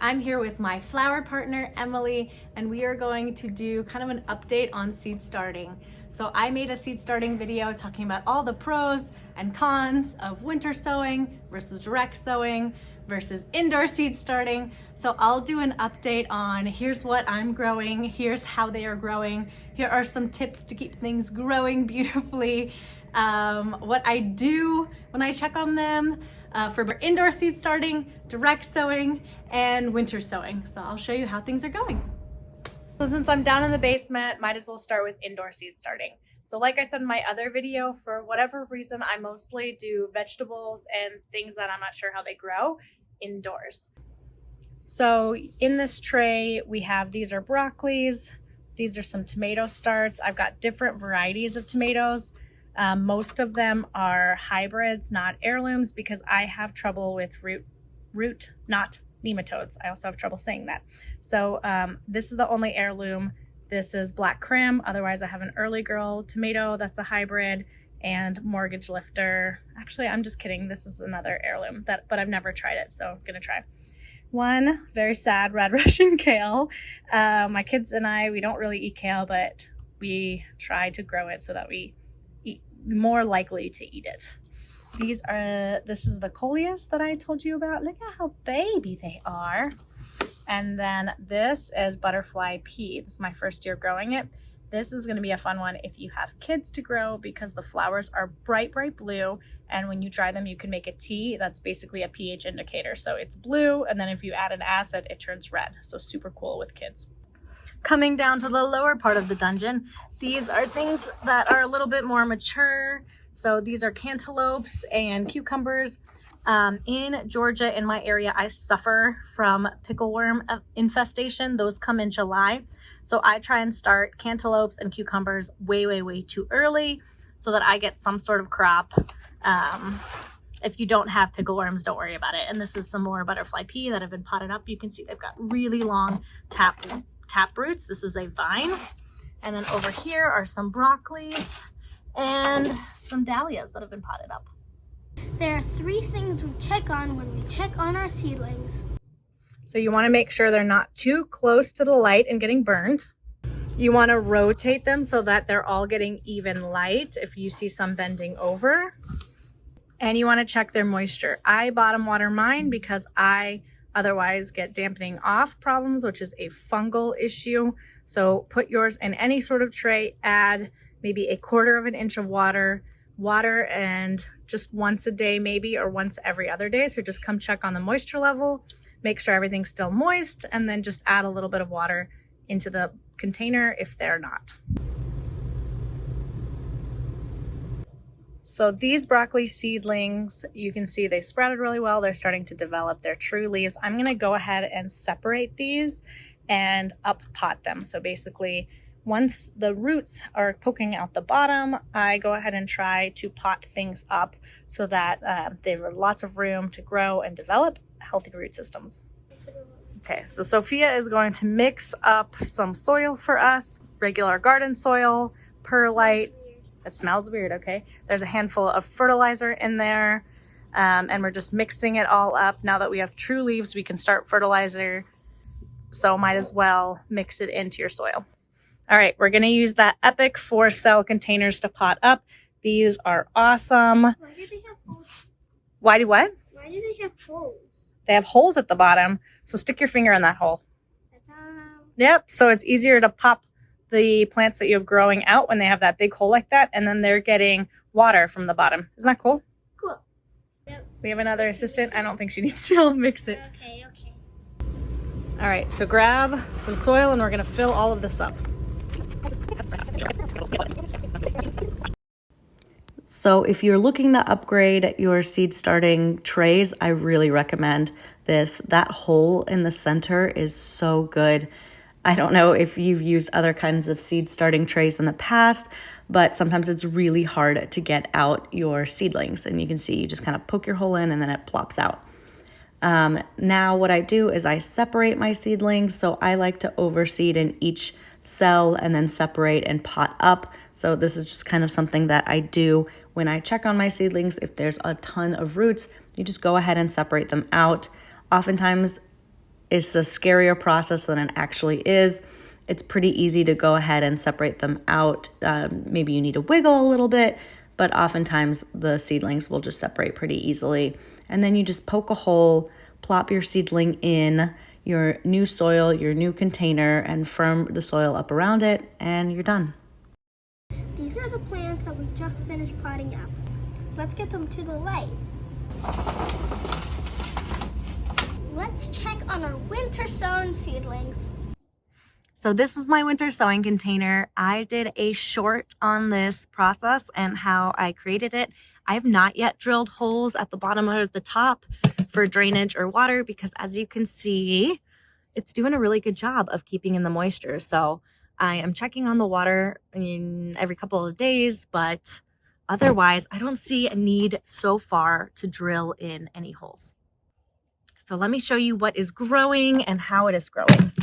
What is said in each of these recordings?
I'm here with my flower partner, Emily, and we are going to do kind of an update on seed starting. So I made a seed starting video talking about all the pros and cons of winter sowing versus direct sowing versus indoor seed starting. So I'll do an update on here's what I'm growing, here's how they are growing, here are some tips to keep things growing beautifully, what I do when I check on them, for indoor seed starting, direct sowing, and winter sowing. So I'll show you how things are going. So since I'm down in the basement, might as well start with indoor seed starting. So like I said in my other video, for whatever reason, I mostly do vegetables and things that I'm not sure how they grow indoors. So in this tray, we have, these are broccolis, these are some tomato starts. I've got different varieties of tomatoes. Most of them are hybrids, not heirlooms, because I have trouble with root, not nematodes. I also have trouble saying that. So this is the only heirloom. This is Black Krim. Otherwise, I have an Early Girl tomato that's a hybrid, and Mortgage Lifter. Actually, I'm just kidding. This is another heirloom, but I've never tried it, so I'm gonna try. One very sad red Russian kale. My kids and I, we don't really eat kale, but we try to grow it so that we more likely to eat it. This is the coleus that I told you about. Look at how baby they are. And then this is butterfly pea. This is my first year growing it. This is going to be a fun one if you have kids to grow, because the flowers are bright blue, and when you dry them you can make a tea that's basically a pH indicator. So it's blue, and then if you add an acid it turns red. So super cool with kids. Coming down to the lower part of the dungeon, these are things that are a little bit more mature. So these are cantaloupes and cucumbers. In Georgia, in my area, I suffer from pickleworm infestation. Those come in July. So I try and start cantaloupes and cucumbers way too early so that I get some sort of crop. If you don't have pickleworms, don't worry about it. And this is some more butterfly pea that have been potted up. You can see they've got really long tap roots. This is a vine. And then over here are some broccolis and some dahlias that have been potted up. There are 3 things we check on when we check on our seedlings. So you want to make sure they're not too close to the light and getting burned. You want to rotate them so that they're all getting even light if you see some bending over. And you want to check their moisture. I bottom water mine because I otherwise get dampening off problems, which is a fungal issue. So put yours in any sort of tray, add maybe 1/4 of an inch of water, and just once a day maybe, or once every other day. So just come check on the moisture level, make sure everything's still moist, and then just add a little bit of water into the container if they're not. So these broccoli seedlings, you can see they sprouted really well. They're starting to develop their true leaves. I'm gonna go ahead and separate these and up pot them. So basically, once the roots are poking out the bottom, I go ahead and try to pot things up so that there are lots of room to grow and develop healthy root systems. Okay, so Sophia is going to mix up some soil for us, regular garden soil, perlite. It smells weird, okay? There's a handful of fertilizer in there, and we're just mixing it all up. Now that we have true leaves, we can start fertilizer, so might as well mix it into your soil. All right, we're gonna use that Epic 4-cell containers to pot up. These are awesome. Why do they have holes? Why do what? Why do they have holes? They have holes at the bottom, so stick your finger in that hole. Yep, so it's easier to pop the plants that you have growing out when they have that big hole like that, and then they're getting water from the bottom. Isn't that cool? Cool. Yep. We have another assistant. I don't think she needs to mix it. Okay. All right, so grab some soil and we're gonna fill all of this up. So if you're looking to upgrade your seed starting trays, I really recommend this. That hole in the center is so good. I don't know if you've used other kinds of seed starting trays in the past, but sometimes it's really hard to get out your seedlings. And you can see you just kind of poke your hole in and then it plops out. Now what I do is I separate my seedlings. So I like to overseed in each cell and then separate and pot up. So this is just kind of something that I do when I check on my seedlings. If there's a ton of roots, you just go ahead and separate them out. Oftentimes it's a scarier process than it actually is. It's pretty easy to go ahead and separate them out. Maybe you need to wiggle a little bit, but oftentimes the seedlings will just separate pretty easily. And then you just poke a hole, plop your seedling in your new soil, your new container, and firm the soil up around it, and you're done. These are the plants that we just finished potting up. Let's get them to the light. Let's check on our winter sown seedlings. So this is my winter sowing container. I did a short on this process and how I created it. I have not yet drilled holes at the bottom or the top for drainage or water because, as you can see, it's doing a really good job of keeping in the moisture. So I am checking on the water every couple of days, but otherwise I don't see a need so far to drill in any holes. So let me show you what is growing and how it is growing.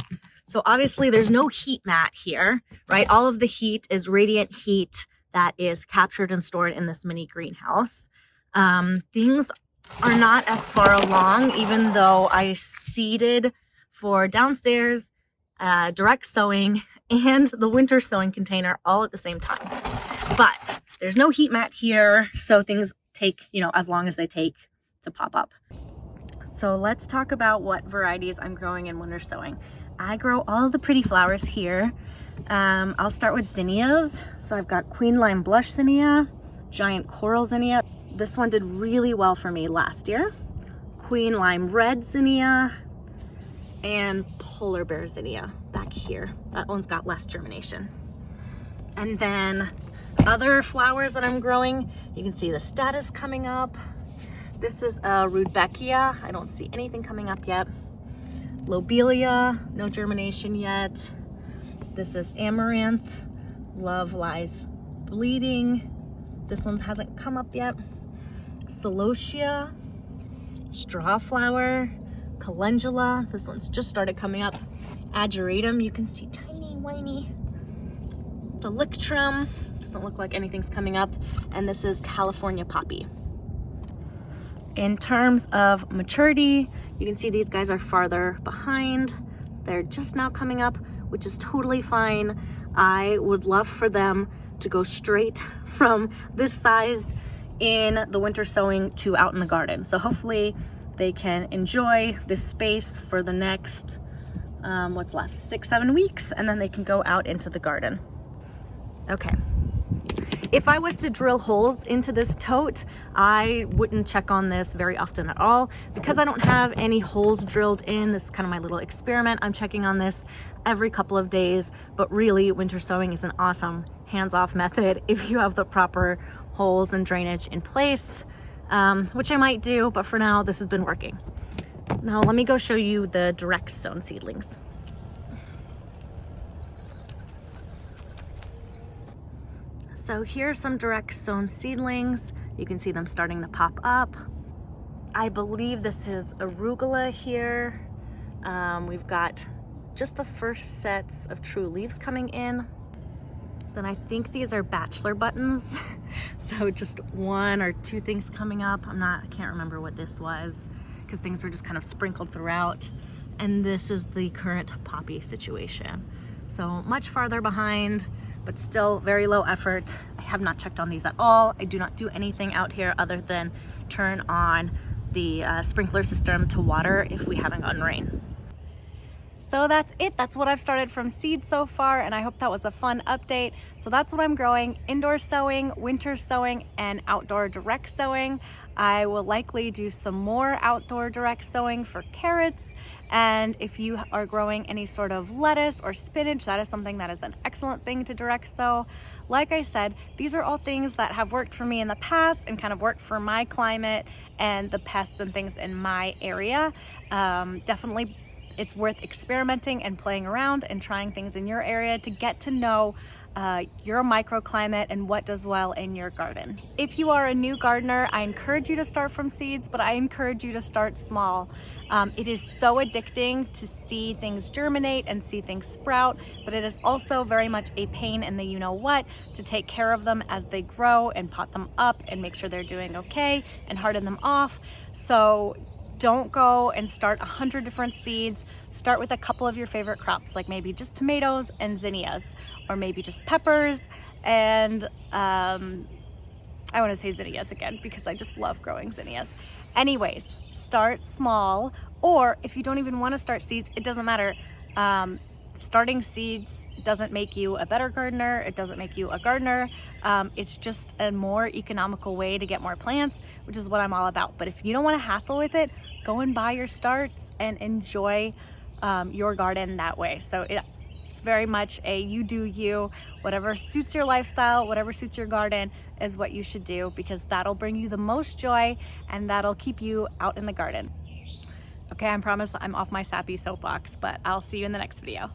So obviously there's no heat mat here, right? All of the heat is radiant heat that is captured and stored in this mini greenhouse. Things are not as far along, even though I seeded for downstairs, direct sowing, and the winter sowing container all at the same time. But there's no heat mat here, so things take, as long as they take to pop up. So let's talk about what varieties I'm growing in winter sowing. I grow all the pretty flowers here. I'll start with zinnias. So I've got Queen Lime Blush Zinnia, Giant Coral Zinnia. This one did really well for me last year. Queen Lime Red Zinnia and Polar Bear Zinnia back here. That one's got less germination. And then other flowers that I'm growing, you can see the status coming up. This is a Rudbeckia. I don't see anything coming up yet. Lobelia, no germination yet. This is Amaranth, Love Lies Bleeding. This one hasn't come up yet. Celosia, Strawflower, Calendula. This one's just started coming up. Ageratum, you can see tiny, whiny. Delictrum, doesn't look like anything's coming up. And this is California Poppy. In terms of maturity, you can see these guys are farther behind. They're just now coming up, which is totally fine. I would love for them to go straight from this size in the winter sowing to out in the garden. So hopefully they can enjoy this space for the next, what's left, 6-7 weeks, and then they can go out into the garden. Okay. If I was to drill holes into this tote, I wouldn't check on this very often at all because I don't have any holes drilled in. This is kind of my little experiment. I'm checking on this every couple of days, but really winter sowing is an awesome hands-off method if you have the proper holes and drainage in place, which I might do, but for now this has been working. Now let me go show you the direct sown seedlings. So here's some direct sown seedlings. You can see them starting to pop up. I believe this is arugula here. We've got just the first sets of true leaves coming in. Then I think these are bachelor buttons. So just 1 or 2 things coming up. I can't remember what this was because things were just kind of sprinkled throughout. And this is the current poppy situation. So much farther behind, but still very low effort. I have not checked on these at all. I do not do anything out here other than turn on the sprinkler system to water if we haven't gotten rain. So that's it. That's what I've started from seed so far, and I hope that was a fun update. So that's what I'm growing: indoor sowing, winter sowing, and outdoor direct sowing. I will likely do some more outdoor direct sowing for carrots. And if you are growing any sort of lettuce or spinach, that is something that is an excellent thing to direct sow. Like I said, these are all things that have worked for me in the past and kind of worked for my climate and the pests and things in my area. Definitely it's worth experimenting and playing around and trying things in your area to get to know your microclimate and what does well in your garden. If you are a new gardener, I encourage you to start from seeds, but I encourage you to start small. It is so addicting to see things germinate and see things sprout, but it is also very much a pain in the you-know-what to take care of them as they grow and pot them up and make sure they're doing okay and harden them off. So Don't go and start 100 different seeds. Start with a couple of your favorite crops, like maybe just tomatoes and zinnias, or maybe just peppers and I want to say zinnias again because I just love growing zinnias. Anyways, start small, or if you don't even want to start seeds, it doesn't matter. Starting seeds doesn't make you a better gardener. It doesn't make you a gardener. It's just a more economical way to get more plants, which is what I'm all about. But if you don't want to hassle with it, go and buy your starts and enjoy your garden that way. So it's very much a you do you. Whatever suits your lifestyle, whatever suits your garden is what you should do, because that'll bring you the most joy and that'll keep you out in the garden. Okay, I promise I'm off my sappy soapbox, but I'll see you in the next video.